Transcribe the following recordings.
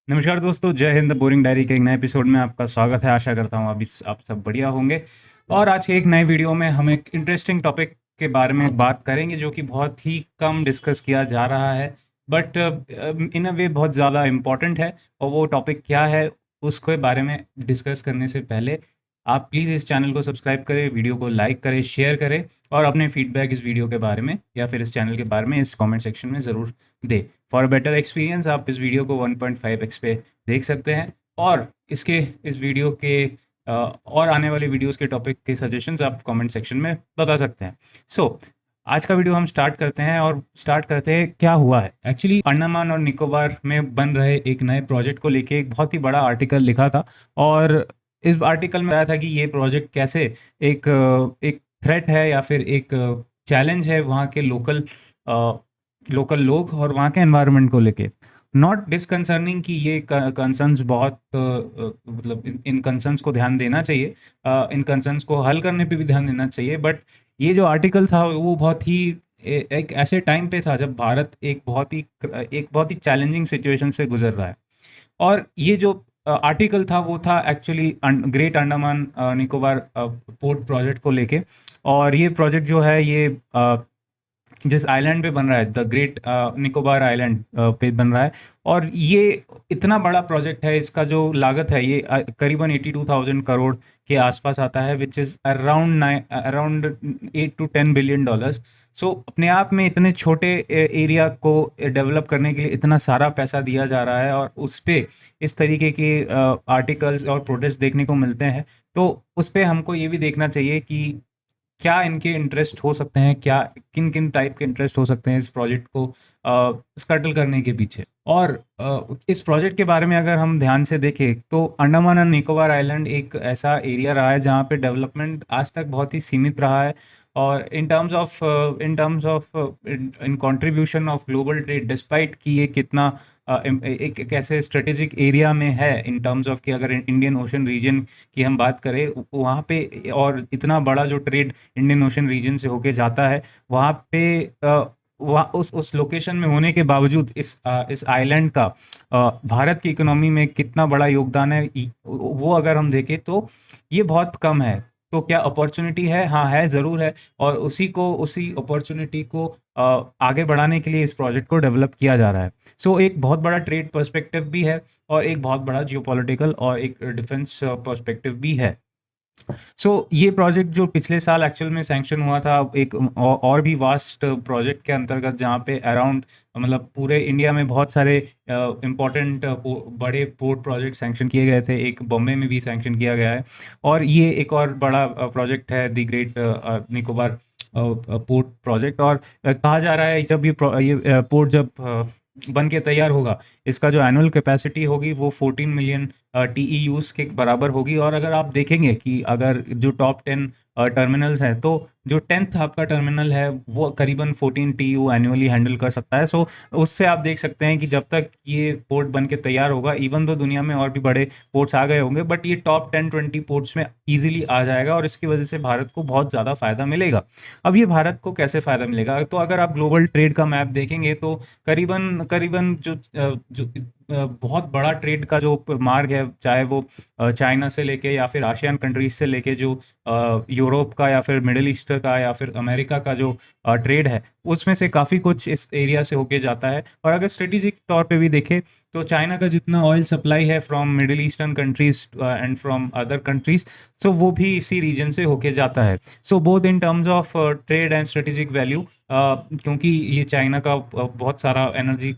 नमस्कार दोस्तों, जय हिंद। बोरिंग डायरी के एक नए एपिसोड में आपका स्वागत है। आशा करता हूँ अभी आप सब बढ़िया होंगे। और आज के एक नए वीडियो में हम एक इंटरेस्टिंग टॉपिक के बारे में बात करेंगे जो कि बहुत ही कम डिस्कस किया जा रहा है, बट इन अ वे बहुत ज़्यादा इम्पोर्टेंट है। और वो टॉपिक क्या है, उसके बारे में डिस्कस करने से पहले आप प्लीज़ इस चैनल को सब्सक्राइब करें, वीडियो को लाइक करें, शेयर करें और अपने फीडबैक इस वीडियो के बारे में या फिर इस चैनल के बारे में इस कमेंट सेक्शन में ज़रूर दें। फॉर बेटर एक्सपीरियंस आप इस वीडियो को 1.5x पे देख सकते हैं। और इस वीडियो के और आने वाले वीडियोस के टॉपिक के सजेशंस आप कमेंट सेक्शन में बता सकते हैं। आज का वीडियो हम स्टार्ट करते हैं और स्टार्ट करते हैं क्या हुआ है। एक्चुअली अंडमान और निकोबार में बन रहे एक नए प्रोजेक्ट को लेके एक बहुत ही बड़ा आर्टिकल लिखा था। और इस आर्टिकल में आया था कि ये प्रोजेक्ट कैसे एक थ्रेट है या फिर एक चैलेंज है वहाँ के लोकल लोग और वहाँ के एनवायरनमेंट को लेके। नॉट डिसकंसर्निंग कि ये कंसर्न्स बहुत मतलब इन कंसर्न्स को ध्यान देना चाहिए, इन कंसर्न्स को हल करने पे भी ध्यान देना चाहिए। बट ये जो आर्टिकल था वो बहुत ही एक ऐसे टाइम पे था जब भारत एक बहुत ही चैलेंजिंग सिचुएशन से गुजर रहा है। और ये जो आर्टिकल था वो था actually great Andaman Nicobar port project को लेके। और ये प्रोजेक्ट जो है ये जिस आइलैंड पे बन रहा है, द ग्रेट निकोबार आइलैंड पे बन रहा है। और ये इतना बड़ा प्रोजेक्ट है, इसका जो लागत है ये करीबन 82,000 करोड़ के आसपास आता है, which is around 8 to 10 billion dollars. So अपने आप में इतने छोटे एरिया को डेवलप करने के लिए इतना सारा पैसा दिया जा रहा है और उस पे इस तरीके के आर्टिकल्स और प्रोटेस्ट देखने को मिलते हैं। तो उस पे हमको ये भी देखना चाहिए कि क्या इनके इंटरेस्ट हो सकते हैं, क्या किन किन टाइप के इंटरेस्ट हो सकते हैं इस प्रोजेक्ट को स्कटल करने के पीछे। और इस प्रोजेक्ट के बारे में अगर हम ध्यान से देखें तो अंडमान एंड निकोबार आइलैंड एक ऐसा एरिया रहा है जहाँ पे डेवलपमेंट आज तक बहुत ही सीमित रहा है। और इन contribution of global trade, despite कि ये कितना एक ऐसे स्ट्रेटेजिक एरिया में है इन टर्म्स ऑफ कि अगर इंडियन ओशन रीजन की हम बात करें वहाँ पे, और इतना बड़ा जो ट्रेड इंडियन ओशन रीजन से होके जाता है वहाँ पे, वहाँ उस लोकेशन में होने के बावजूद इस आइलैंड का भारत की इकोनॉमी में कितना बड़ा योगदान है वो अगर हम देखें तो ये बहुत कम है। तो क्या अपॉर्चुनिटी है? हाँ है, ज़रूर है। और उसी अपॉर्चुनिटी को आगे बढ़ाने के लिए इस प्रोजेक्ट को डेवलप किया जा रहा है। एक बहुत बड़ा ट्रेड पर्सपेक्टिव भी है और एक बहुत बड़ा जियोपॉलिटिकल और एक डिफेंस पर्सपेक्टिव भी है। ये प्रोजेक्ट जो पिछले साल एक्चुअल में सैंक्शन हुआ था एक और भी वास्ट प्रोजेक्ट के अंतर्गत, जहाँ पे अराउंड मतलब पूरे इंडिया में बहुत सारे इम्पोर्टेंट बड़े पोर्ट प्रोजेक्ट सैंक्शन किए गए थे। एक बॉम्बे में भी सैंक्शन किया गया है। और ये एक और बड़ा प्रोजेक्ट है the great Nicobar port project. और कहा जा रहा है जब ये पोर्ट जब बन के तैयार होगा, इसका जो एनुअल कैपेसिटी होगी वो 14 मिलियन टीईयूज के बराबर होगी। और अगर आप देखेंगे कि अगर जो टॉप 10 टर्मिनल्स हैं तो जो 10th आपका टर्मिनल है वो करीबन 14 टीयू एनुअली हैंडल कर सकता है। उससे आप देख सकते हैं कि जब तक ये पोर्ट बन के तैयार होगा, इवन तो दुनिया में और भी बड़े पोर्ट्स आ गए होंगे, बट ये टॉप 10-20 पोर्ट्स में ईजिली आ जाएगा और इसकी वजह से भारत को बहुत ज़्यादा फ़ायदा मिलेगा। अब ये भारत को कैसे फ़ायदा मिलेगा? तो अगर आप ग्लोबल ट्रेड का मैप देखेंगे तो करीबन करीबन जो बहुत बड़ा ट्रेड का जो मार्ग है, चाहे वो चाइना से लेके या फिर आसियान कंट्रीज से लेके जो यूरोप का या फिर मिडिल ईस्ट का या फिर अमेरिका का जो ट्रेड है, उसमें से काफ़ी कुछ इस एरिया से होके जाता है। और अगर स्ट्रेटेजिक तौर पे भी देखें तो चाइना का जितना ऑयल सप्लाई है from middle eastern countries and from other countries, वो भी इसी रीजन से होके जाता है। Both in terms of trade and strategic value, क्योंकि ये चाइना का बहुत सारा एनर्जी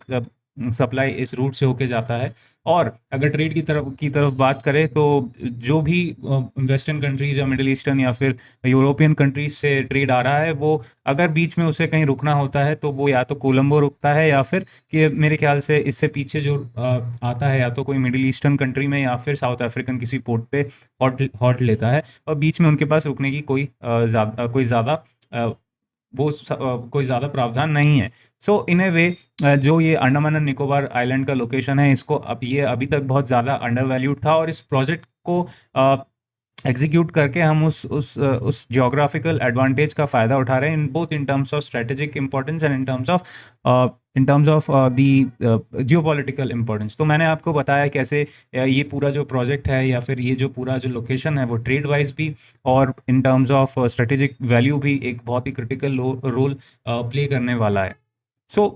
सप्लाई इस रूट से होके जाता है। और अगर ट्रेड की तरफ बात करें तो जो भी वेस्टर्न कंट्रीज या मिडिल ईस्टर्न या फिर यूरोपियन कंट्रीज से ट्रेड आ रहा है, वो अगर बीच में उसे कहीं रुकना होता है तो वो या तो कोलंबो रुकता है या फिर कि मेरे ख्याल से इससे पीछे जो आता है या तो कोई मिडिल ईस्टर्न कंट्री में या फिर साउथ अफ्रीकन किसी पोर्ट पे हॉल्ट लेता है। और बीच में उनके पास रुकने की कोई ज़्यादा प्रावधान नहीं है। इन ए वे जो ये अंडमान एंड निकोबार आइलैंड का लोकेशन है, इसको अब ये अभी तक बहुत ज़्यादा अंडर वैल्यूड था। और इस प्रोजेक्ट को एग्जीक्यूट करके हम उस जियोग्राफिकल एडवांटेज का फ़ायदा उठा रहे हैं, in both in terms of strategic importance and in terms of in terms of the geopolitical importance. तो मैंने आपको बताया कैसे ये पूरा जो प्रोजेक्ट है या फिर ये जो पूरा जो लोकेशन है वो ट्रेड वाइज भी और इन टर्म्स ऑफ स्ट्रेटेजिक वैल्यू भी एक बहुत ही क्रिटिकल रोल प्ले करने वाला है।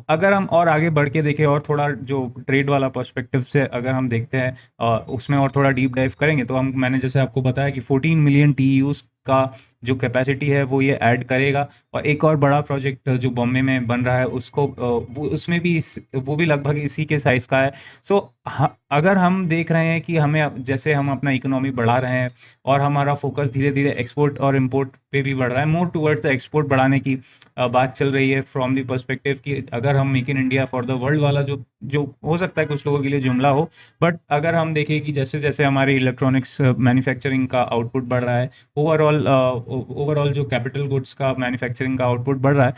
अगर हम और आगे बढ़ के देखें और थोड़ा जो ट्रेड वाला पर्सपेक्टिव से अगर हम देखते हैं उसमें और थोड़ा डीप डाइव करेंगे, तो मैंने जैसे आपको बताया कि 14 मिलियन टीयूज का जो कैपेसिटी है वो ये ऐड करेगा। और एक और बड़ा प्रोजेक्ट जो बॉम्बे में बन रहा है उसको वो उसमें भी वो भी लगभग इसी के साइज का है। अगर हम देख रहे हैं कि हमें जैसे हम अपना इकोनॉमी बढ़ा रहे हैं और हमारा फोकस धीरे धीरे एक्सपोर्ट और इंपोर्ट पे भी बढ़ रहा है, मोर टुवर्ड्स द एक्सपोर्ट बढ़ाने की बात चल रही है फ्रॉम द पर्सपेक्टिव कि अगर हम make in India for the world वाला जो जो हो सकता है कुछ लोगों के लिए जुमला हो, बट अगर हम देखें कि जैसे जैसे हमारी इलेक्ट्रॉनिक्स मैन्युफैक्चरिंग का आउटपुट बढ़ रहा है, ओवरऑल जो कैपिटल गुड्स का मैन्युफैक्चरिंग का आउटपुट बढ़ रहा है,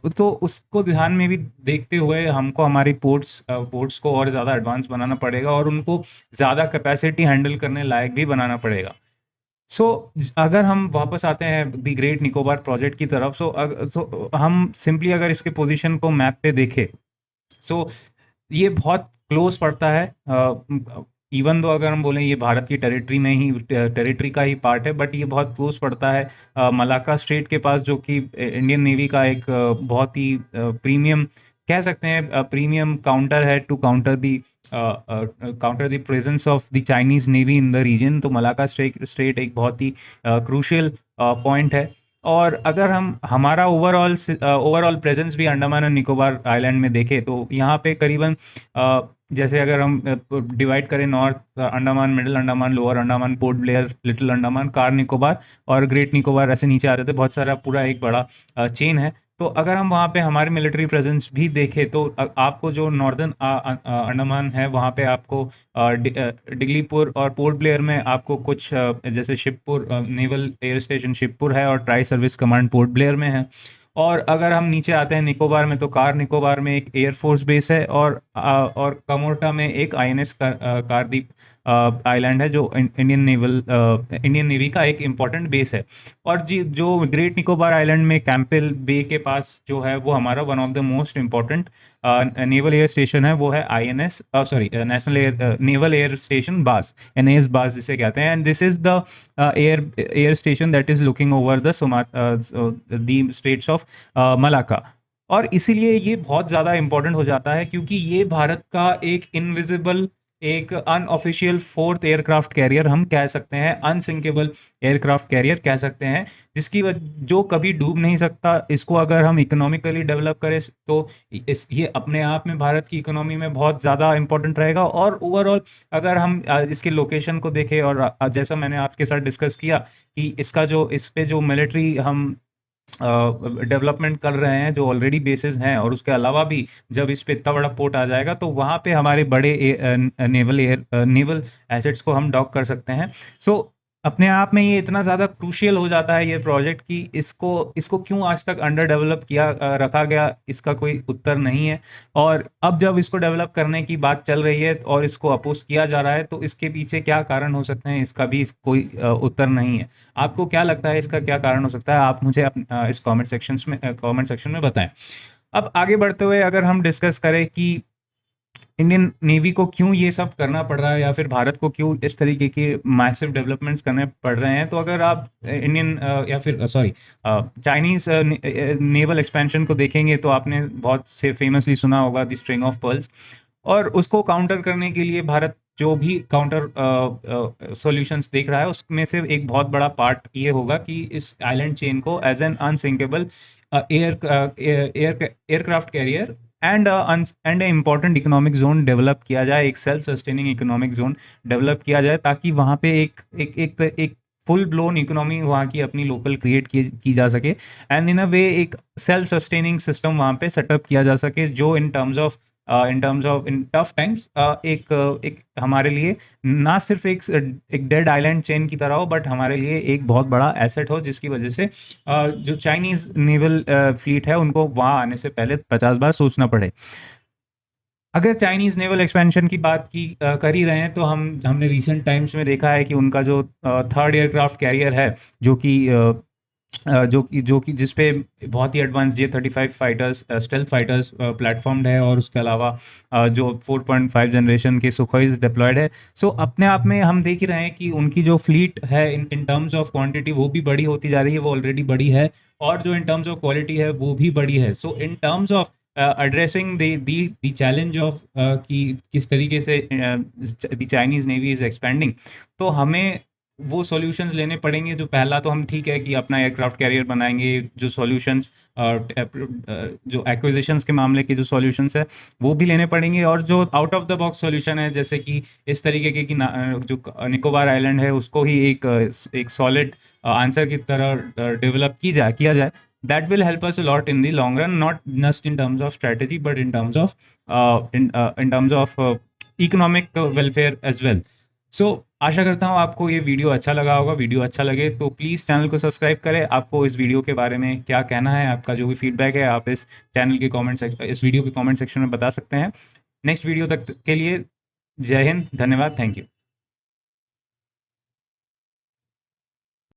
तो उसको ध्यान में भी देखते हुए हमको हमारी पोर्ट्स को और ज़्यादा एडवांस बनाना पड़ेगा और उनको ज़्यादा कैपेसिटी हैंडल करने लायक भी बनाना पड़ेगा। अगर हम वापस आते हैं द ग्रेट निकोबार प्रोजेक्ट की तरफ, हम सिंपली अगर इसके पोजीशन को मैप पे देखें, ये बहुत क्लोज पड़ता है। इवन दो अगर हम बोलें ये भारत की टेरिटरी का ही पार्ट है, बट ये बहुत क्लोज पड़ता है मलाक्का स्ट्रेट के पास, जो कि इंडियन नेवी का एक बहुत ही प्रीमियम कह सकते हैं प्रीमियम काउंटर है to counter the presence of the Chinese navy in the region. तो मलाक्का स्ट्रेट एक बहुत ही क्रूशियल पॉइंट है। और अगर हम हमारा ओवरऑल प्रेजेंस भी अंडमान और निकोबार आइलैंड में देखें, तो यहाँ पे करीबन जैसे अगर हम डिवाइड करें north Andaman, middle Andaman, lower Andaman, port Blair, little Andaman, car Nicobar और ग्रेट निकोबार, ऐसे नीचे आ रहे थे, बहुत सारा पूरा एक बड़ा चेन है। तो अगर हम वहाँ पे हमारी मिलिट्री प्रेजेंस भी देखें, तो आपको जो नॉर्दर्न अंडमान है वहाँ पे आपको डिगलीपुर और पोर्ट ब्लेयर में आपको कुछ जैसे Shivpur naval air station Shivpur है और tri service command port Blair में है। और अगर हम नीचे आते हैं निकोबार में, तो कार निकोबार में एक एयरफोर्स बेस है और कमोर्टा में एक INS कारदीप आइलैंड है, जो इंडियन नेवी का एक इम्पॉर्टेंट बेस है। और जो ग्रेट निकोबार आइलैंड में कैंपबेल बे के पास जो है वो हमारा one of the most important naval air station है, वो है national naval air station Baaz, NAS Baaz जिसे कहते हैं। And this is the air station that is looking over the straits of Malacca. और इसीलिए ये बहुत ज़्यादा इंपॉर्टेंट हो जाता है क्योंकि ये भारत का एक इनविजिबल, एक अनऑफिशियल फोर्थ एयरक्राफ्ट कैरियर हम कह सकते हैं, अनसिंकेबल एयरक्राफ्ट कैरियर कह सकते हैं, जो कभी डूब नहीं सकता। इसको अगर हम इकोनॉमिकली डेवलप करें तो ये अपने आप में भारत की इकोनॉमी में बहुत ज़्यादा इंपॉर्टेंट रहेगा। और ओवरऑल अगर हम इसके लोकेशन को देखें, और जैसा मैंने आपके साथ डिस्कस किया कि इस पे जो मिलिट्री हम डेवलपमेंट कर रहे हैं, जो ऑलरेडी बेसिस हैं, और उसके अलावा भी जब इस पे इतना बड़ा पोर्ट आ जाएगा तो वहाँ पे हमारे बड़े नेवल एसेट्स को हम डॉक कर सकते हैं। अपने आप में ये इतना ज़्यादा क्रूशियल हो जाता है ये प्रोजेक्ट कि इसको क्यों आज तक अंडर डेवलप रखा गया, इसका कोई उत्तर नहीं है। और अब जब इसको डेवलप करने की बात चल रही है और इसको अपोज किया जा रहा है, तो इसके पीछे क्या कारण हो सकते हैं, इसका भी कोई उत्तर नहीं है। आपको क्या लगता है इसका क्या कारण हो सकता है? आप मुझे इस कमेंट सेक्शन में बताएं। अब आगे बढ़ते हुए अगर हम डिस्कस करें कि इंडियन नेवी को क्यों ये सब करना पड़ रहा है या फिर भारत को क्यों इस तरीके के मैसिव डेवलपमेंट्स करने पड़ रहे हैं, तो अगर आप चाइनीज नेवल एक्सपेंशन को देखेंगे तो आपने बहुत से फेमसली सुना होगा द स्ट्रिंग ऑफ पर्ल्स। और उसको काउंटर करने के लिए भारत जो भी काउंटर सॉल्यूशंस देख रहा है, उसमें से एक बहुत बड़ा पार्ट ये होगा कि इस आइलैंड चेन को as an unsinkable aircraft carrier and important economic zone develop किया जाए, एक self sustaining economic zone develop किया जाए, ताकि वहाँ पे एक फुल ब्लोन इकोनॉमी वहाँ की अपनी लोकल क्रिएट की जा सके, एंड इन अ वे एक सेल्फ सस्टेनिंग सिस्टम वहाँ पे सेटअप किया जा सके, जो इन terms of in tough times एक हमारे लिए ना सिर्फ एक डेड आइलैंड चेन की तरह हो, बट हमारे लिए एक बहुत बड़ा एसेट हो, जिसकी वजह से जो चाइनीज नेवल फ्लीट है उनको वहाँ आने से पहले 50 बार सोचना पड़े। अगर चाइनीज नेवल एक्सपेंशन की बात कर ही रहे हैं, तो हमने रिसेंट टाइम्स में देखा है कि उनका जो थर्ड एयरक्राफ्ट कैरियर है, जो कि जो कि जिस पे बहुत ही advance J-35 fighters, stealth fighters platformed है, और उसके अलावा जो 4.5 जनरेशन के सुखोइस डिप्लॉयड है। सो अपने आप में हम देख ही रहे हैं कि उनकी जो फ्लीट है इन टर्म्स ऑफ क्वांटिटी वो भी बड़ी होती जा रही है, वो ऑलरेडी बड़ी है, और जो इन टर्म्स ऑफ क्वालिटी है वो भी बड़ी है। So in terms of addressing the challenge of कि किस तरीके से the Chinese navy is expanding, तो हमें वो सॉल्यूशंस लेने पड़ेंगे। जो पहला तो हम ठीक है कि अपना एयरक्राफ्ट कैरियर बनाएंगे, जो सॉल्यूशंस जो एक्विजिशंस के मामले के जो सॉल्यूशंस है वो भी लेने पड़ेंगे, और जो out of the box solution है जैसे कि इस तरीके के कि जो निकोबार आइलैंड है उसको ही एक सॉलिड आंसर की तरह डेवलप किया जाए, that will help us a lot in the long run, not just in terms of strategy but in terms of in terms of economic welfare as well. सो आशा करता हूँ आपको ये वीडियो अच्छा लगा होगा। वीडियो अच्छा लगे तो प्लीज़ चैनल को सब्सक्राइब करें। आपको इस वीडियो के बारे में क्या कहना है, आपका जो भी फीडबैक है आप इस इस वीडियो के कमेंट सेक्शन में बता सकते हैं। नेक्स्ट वीडियो तक के लिए जय हिंद, धन्यवाद, थैंक यू।